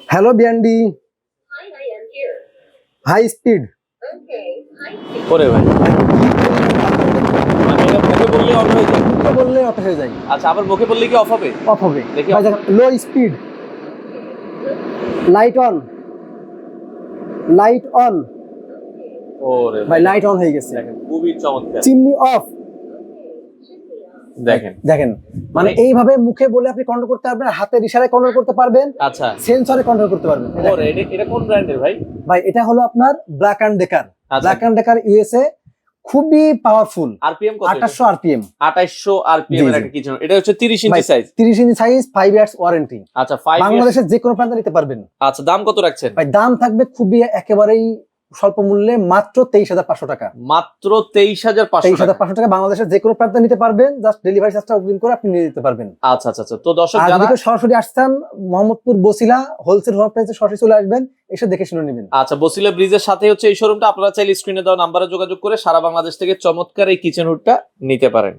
Hello, Biandy. Hi, I am here. High speed. Okay, hi. ওরে ভাই মানে এটা মুখে বললে অন হয়ে যায়। মুখে বললে অফ হয়ে যায়, আচ্ছা আবার মুখে বললে কি অফ হবে? অফ হবে। দেখি ভাই দেখেন, low speed, light on, light on. ওরে ভাই লাইট অন হয়ে গেছে। দেখেন খুবই চমৎকার। Chimney of. দেখেন দেখেন মানে এইভাবে মুখে বলে আপনি কন্ট্রোল করতে পারবেন, হাতের ইশারায় কন্ট্রোল করতে পারবেন, আচ্ছা সেন্সরে কন্ট্রোল করতে পারবেন। ওরে এটা কোন ব্র্যান্ডের ভাই? ভাই এটা হলো আপনার ব্ল্যাক অ্যান্ড ডেকার। আচ্ছা। ব্ল্যাক অ্যান্ড ডেকার ইউএসএ, খুবই পাওয়ারফুল। আরপিএম কত? 2800 আরপিএম। 2800 আরপিএম এর জি, জি। একটা কিচেন। এটা হচ্ছে 30 ইঞ্চি সাইজ। 30 ইঞ্চি সাইজ, 5 ইয়ার্স ওয়ারেন্টি। আচ্ছা 5 বাংলাদেশের যে কোনো প্রান্তে নিতে পারবেন। আচ্ছা দাম কত রাখছেন? ভাই দাম থাকবে খুবই একেবারেই স্বল্প মূল্যে, মাত্র 23,500 টাকা। মাত্র 23,500 টাকা। 23,500 টাকা বাংলাদেশের যে কোনো প্রান্তে নিতে পারবেন। জাস্ট ডেলিভারি চার্জটা অগ্রিম করে আপনি নিয়ে যেতে পারবেন। আচ্ছা আচ্ছা আচ্ছা। তো দর্শক আর যারা যদি কেউ সরাসরি আসছেন, মোহাম্মদপুর বসিলা হোলসেল প্রাইসে সরাসরি চলে আসবেন, এসে দেখে শুনে নেবেন। আচ্ছা বসিলা ব্রিজের সাথে হচ্ছে এই শোরুমটা। আপনারা চাইলে স্ক্রিনে দেওয়া নাম্বারে যোগাযোগ করে সারা বাংলাদেশ থেকে চমৎকার এই কিচেন হুডটা নিতে পারেন।